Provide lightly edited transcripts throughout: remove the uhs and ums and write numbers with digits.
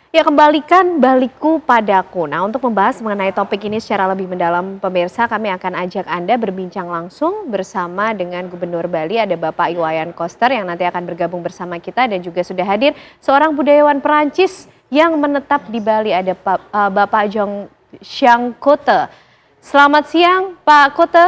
Ya, kembalikan baliku padaku. Nah, untuk membahas mengenai topik ini secara lebih mendalam, pemirsa, kami akan ajak Anda berbincang langsung bersama dengan Gubernur Bali, ada Bapak Iwayan Koster yang nanti akan bergabung bersama kita dan juga sudah hadir seorang budayawan Perancis yang menetap di Bali, ada Bapak Jong Siang Kote. Selamat siang, Pak Kote.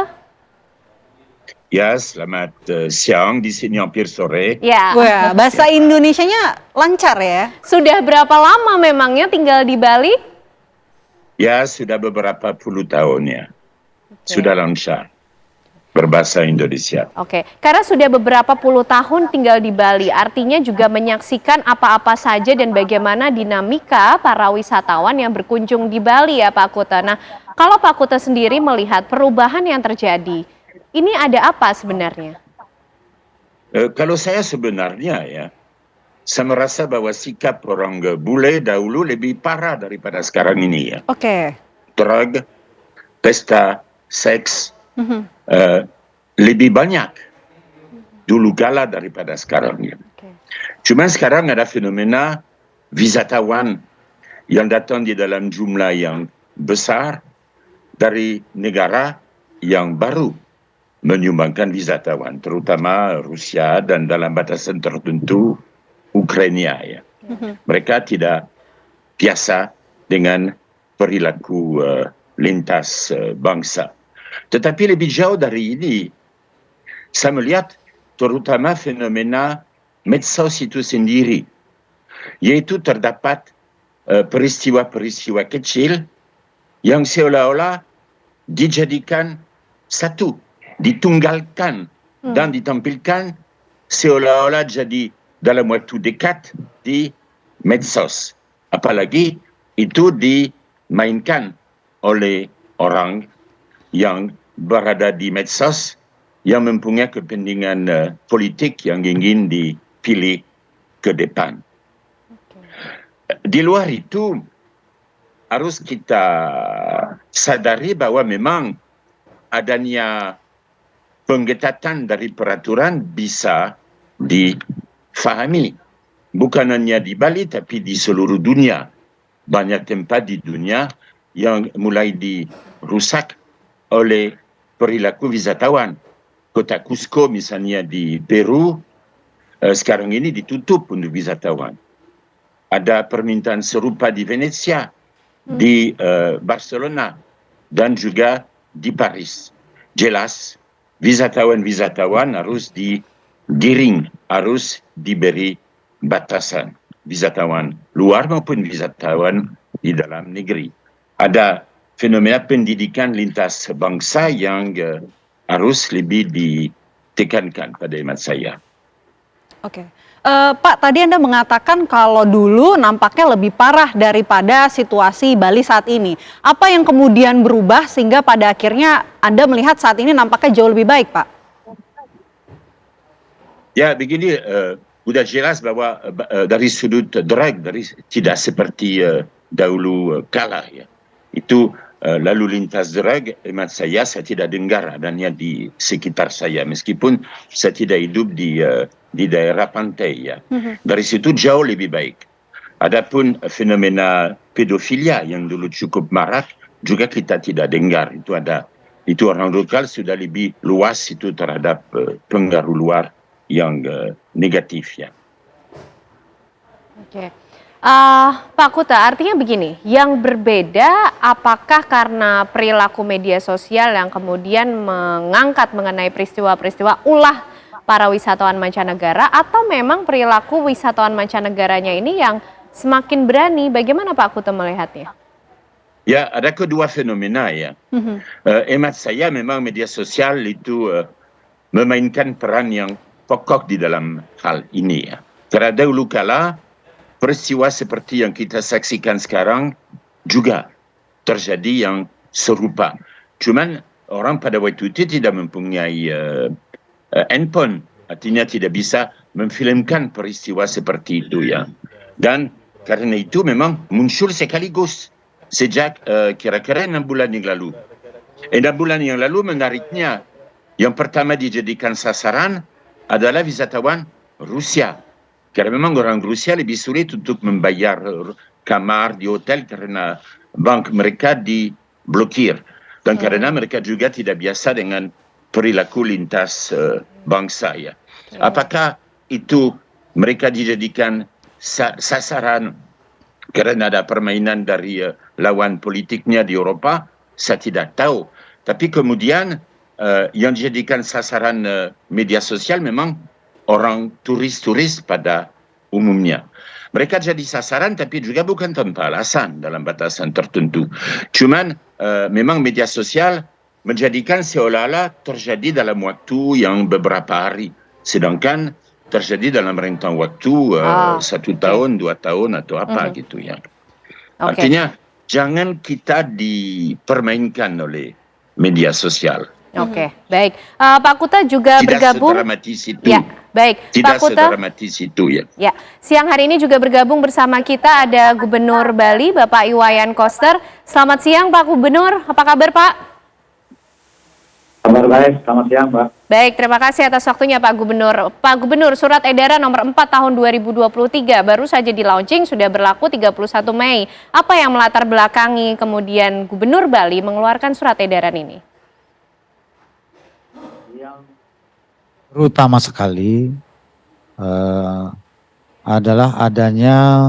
Ya, selamat siang, di sini hampir sore. Ya, Wah, bahasa Indonesianya lancar ya? sudah berapa lama memangnya tinggal di Bali? Ya, sudah beberapa puluh tahun ya. Oke. Sudah lancar berbahasa Indonesia. Oke, karena sudah beberapa puluh tahun tinggal di Bali, artinya juga menyaksikan apa-apa saja dan bagaimana dinamika para wisatawan yang berkunjung di Bali ya Pak Kuta. Nah, kalau Pak Kuta sendiri melihat perubahan yang terjadi, ini ada apa sebenarnya? Kalau saya sebenarnya ya, saya merasa bahwa sikap orang bule dahulu lebih parah daripada sekarang ini ya. Oke. Drug, pesta, seks, lebih banyak dulu kala daripada sekarang ya. Cuma sekarang ada fenomena wisatawan yang datang di dalam jumlah yang besar dari negara yang baru menyumbangkan wisatawan, terutama Rusia dan dalam batasan tertentu Ukraina ya. Mereka tidak biasa dengan perilaku lintas bangsa. Tetapi lebih jauh dari ini, saya melihat terutama fenomena medsos itu sendiri, yaitu terdapat peristiwa-peristiwa kecil yang seolah-olah dijadikan satu, ditunggalkan dan ditampilkan seolah-olah jadi dalam waktu dekat di medsos. Apalagi itu dimainkan oleh orang yang berada di medsos yang mempunyai kepentingan politik yang ingin dipilih ke depan. Di luar itu harus kita sadari bahwa memang adanya pengetatan dari peraturan bisa difahami. Bukan hanya di Bali tapi di seluruh dunia. Banyak tempat di dunia yang mulai dirusak oleh perilaku wisatawan. Kota Cusco misalnya di Peru, sekarang ini ditutup untuk wisatawan. Ada permintaan serupa di Venezia, di Barcelona, dan juga di Paris. Jelas, wisatawan-wisatawan harus digiring, harus diberi batasan. Wisatawan luar maupun wisatawan di dalam negeri. Ada fenomena pendidikan lintas bangsa yang harus lebih ditekankan pada hemat saya. Oke. Pak, tadi Anda mengatakan kalau dulu nampaknya lebih parah daripada situasi Bali saat ini. Apa yang kemudian berubah sehingga pada akhirnya Anda melihat saat ini nampaknya jauh lebih baik, Pak? Ya, begini, sudah jelas bahwa dari sudut drag, tidak seperti dahulu kala ya. Itu lalu lintas drag, hemat saya tidak dengar adanya di sekitar saya, meskipun saya tidak hidup di daerah pantai ya. Dari situ jauh lebih baik. Adapun fenomena pedofilia yang dulu cukup marak juga kita tidak dengar. Itu orang lokal sudah lebih luas itu terhadap pengaruh luar yang negatif ya. Oke. Pak Kuta, artinya begini, yang berbeda apakah karena perilaku media sosial yang kemudian mengangkat mengenai peristiwa-peristiwa ulah para wisatawan mancanegara, atau memang perilaku wisatawan mancanegaranya ini yang semakin berani? Bagaimana Pak Kuta melihatnya? Ya, ada kedua fenomena ya. Hemat saya memang media sosial itu memainkan peran yang pokok di dalam hal ini ya. Karena dahulu kala peristiwa seperti yang kita saksikan sekarang juga terjadi yang serupa. Cuman orang pada waktu itu tidak mempunyai handphone, artinya tidak bisa memfilmkan peristiwa seperti itu ya. Dan karena itu memang muncul sekaligus sejak kira-kira 6 bulan yang lalu. 6 bulan yang lalu menariknya, yang pertama dijadikan sasaran adalah wisatawan Rusia. Karena memang orang Rusia lebih sulit untuk membayar kamar di hotel karena bank mereka diblokir. Dan karena mereka juga tidak biasa dengan perilaku lintas bangsa ya. Apakah itu mereka dijadikan sasaran karena ada permainan dari lawan politiknya di Eropa? Saya tidak tahu. Tapi kemudian yang dijadikan sasaran media sosial memang orang turis-turis pada umumnya. Mereka jadi sasaran tapi juga bukan tanpa alasan dalam batasan tertentu. Cuman memang media sosial menjadikan seolah-olah terjadi dalam waktu yang beberapa hari. Sedangkan terjadi dalam rentang waktu 1 tahun, 2 tahun atau apa gitu ya. Artinya jangan kita dipermainkan oleh media sosial. Oke, baik. Pak Kuta juga bergabung. Tidak sedramatis itu. Ya, baik. Tidak Pak Kuta, sedramatis itu ya. Ya, siang hari ini juga bergabung bersama kita ada Gubernur Bali, Bapak Iwayan Koster. Selamat siang Pak Gubernur, apa kabar Pak? Kabar baik, selamat siang Mbak. Baik, terima kasih atas waktunya Pak Gubernur. Pak Gubernur, surat edaran nomor 4 tahun 2023 baru saja di launching, sudah berlaku 31 Mei. Apa yang melatar belakangi kemudian Gubernur Bali mengeluarkan surat edaran ini? Terutama sekali adalah adanya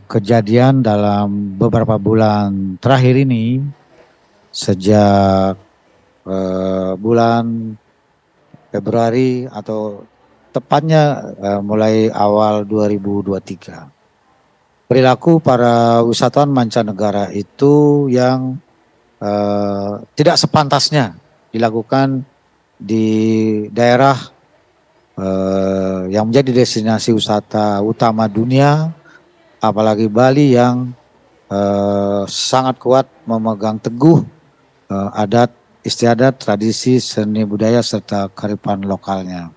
kejadian dalam beberapa bulan terakhir ini sejak bulan Februari atau tepatnya mulai awal 2023. Perilaku para wisatawan mancanegara itu yang tidak sepantasnya dilakukan di daerah yang menjadi destinasi wisata utama dunia, apalagi Bali yang sangat kuat memegang teguh adat istiadat, tradisi, seni budaya serta kearifan lokalnya.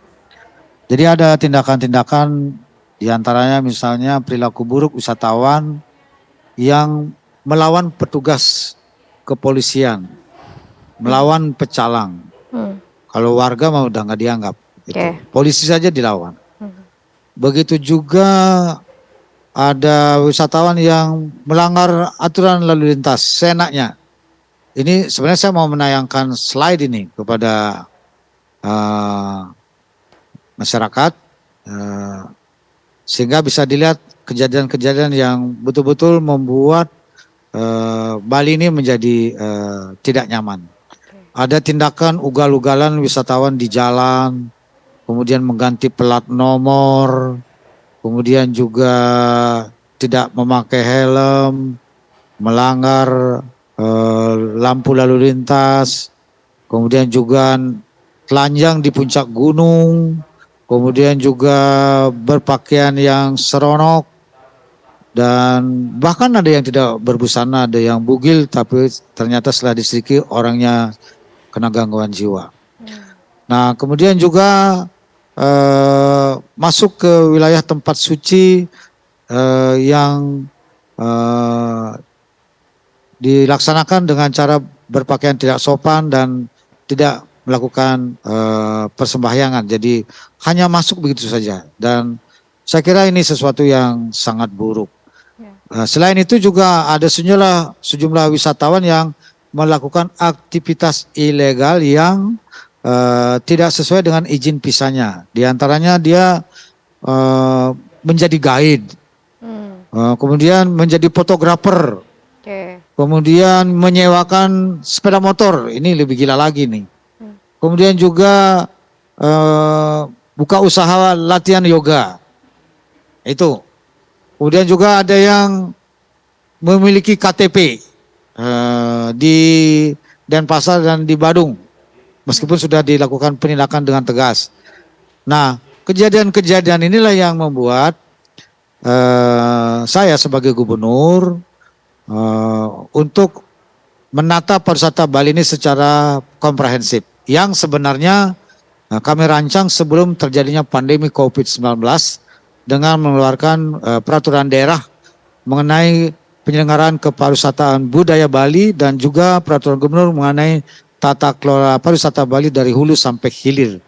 Jadi ada tindakan-tindakan diantaranya misalnya perilaku buruk wisatawan yang melawan petugas kepolisian, melawan pecalang. Kalau warga mau udah nggak dianggap, gitu. Polisi saja dilawan. Begitu juga ada wisatawan yang melanggar aturan lalu lintas seenaknya. Ini sebenarnya saya mau menayangkan slide ini kepada masyarakat sehingga bisa dilihat kejadian-kejadian yang betul-betul membuat Bali ini menjadi tidak nyaman. Ada tindakan ugal-ugalan wisatawan di jalan, kemudian mengganti plat nomor, kemudian juga tidak memakai helm, melanggar lampu lalu lintas, kemudian juga telanjang di puncak gunung, kemudian juga berpakaian yang seronok, dan bahkan ada yang tidak berbusana, ada yang bugil tapi ternyata setelah diselidiki orangnya kena gangguan jiwa. Nah kemudian juga masuk ke wilayah tempat suci yang dilaksanakan dengan cara berpakaian tidak sopan dan tidak melakukan persembahyangan. Jadi hanya masuk begitu saja. Dan saya kira ini sesuatu yang sangat buruk. Selain itu juga ada sejumlah wisatawan yang melakukan aktivitas ilegal yang tidak sesuai dengan izin visanya. Di antaranya dia menjadi guide, kemudian menjadi fotografer, kemudian menyewakan sepeda motor. Ini lebih gila lagi nih. Kemudian juga buka usaha latihan yoga. Itu. Kemudian juga ada yang memiliki KTP di Denpasar dan di Badung, meskipun sudah dilakukan penindakan dengan tegas. Nah, kejadian-kejadian inilah yang membuat saya sebagai gubernur untuk menata pariwisata Bali ini secara komprehensif, yang sebenarnya kami rancang sebelum terjadinya pandemi COVID-19 dengan mengeluarkan peraturan daerah mengenai penyelenggaraan kepariwisataan budaya Bali dan juga peraturan gubernur mengenai tata kelola pariwisata Bali dari hulu sampai hilir.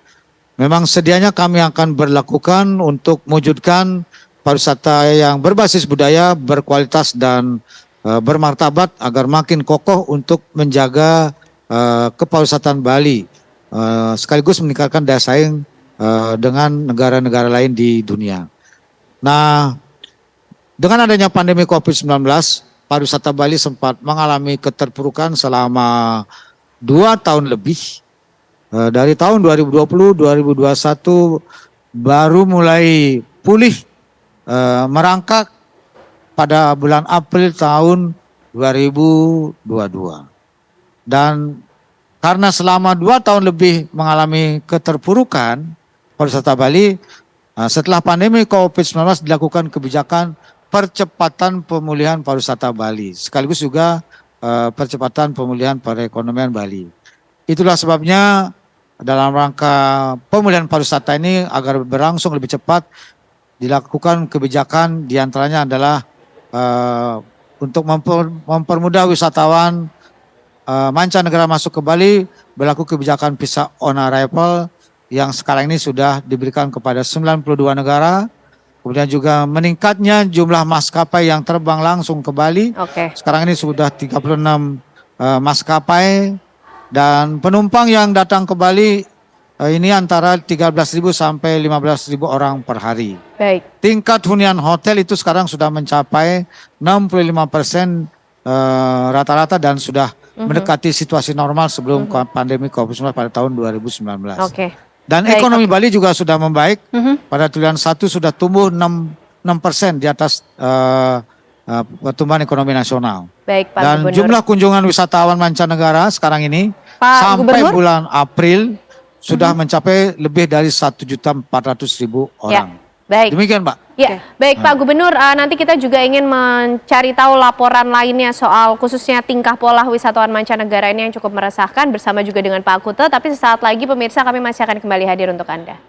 Memang sedianya kami akan berlakukan untuk mewujudkan pariwisata yang berbasis budaya, berkualitas dan bermartabat agar makin kokoh untuk menjaga kepariwisataan Bali sekaligus meningkatkan daya saing dengan negara-negara lain di dunia. Nah, dengan adanya pandemi COVID-19, pariwisata Bali sempat mengalami keterpurukan selama 2 tahun lebih. Dari tahun 2020, 2021 baru mulai pulih merangkak pada bulan April tahun 2022. Dan karena selama 2 tahun lebih mengalami keterpurukan pariwisata Bali, setelah pandemi COVID-19 dilakukan kebijakan percepatan pemulihan pariwisata Bali, sekaligus juga percepatan pemulihan perekonomian Bali. Itulah sebabnya dalam rangka pemulihan pariwisata ini agar berlangsung lebih cepat dilakukan kebijakan, diantaranya adalah untuk mempermudah wisatawan mancanegara masuk ke Bali, berlaku kebijakan visa on arrival yang sekarang ini sudah diberikan kepada 92 negara. Kemudian juga meningkatnya jumlah maskapai yang terbang langsung ke Bali. Sekarang ini sudah 36 maskapai dan penumpang yang datang ke Bali ini antara 13.000 sampai 15.000 orang per hari. Baik. Tingkat hunian hotel itu sekarang sudah mencapai 65% rata-rata dan sudah mendekati situasi normal sebelum pandemi COVID-19 pada tahun 2019. Dan Baik, ekonomi Bali juga sudah membaik. Pada triwulan 1 sudah tumbuh 6% di atas pertumbuhan ekonomi nasional. Baik, Pak Dan Gubernur. jumlah kunjungan wisatawan mancanegara sekarang ini Pak sampai Gubernur? bulan April sudah mencapai lebih dari 1.400.000 orang. Baik. Demikian, Pak. Ya, baik Pak Gubernur, nanti kita juga ingin mencari tahu laporan lainnya soal khususnya tingkah pola wisatawan mancanegara ini yang cukup meresahkan bersama juga dengan Pak Kuta, tapi sesaat lagi pemirsa kami masih akan kembali hadir untuk Anda.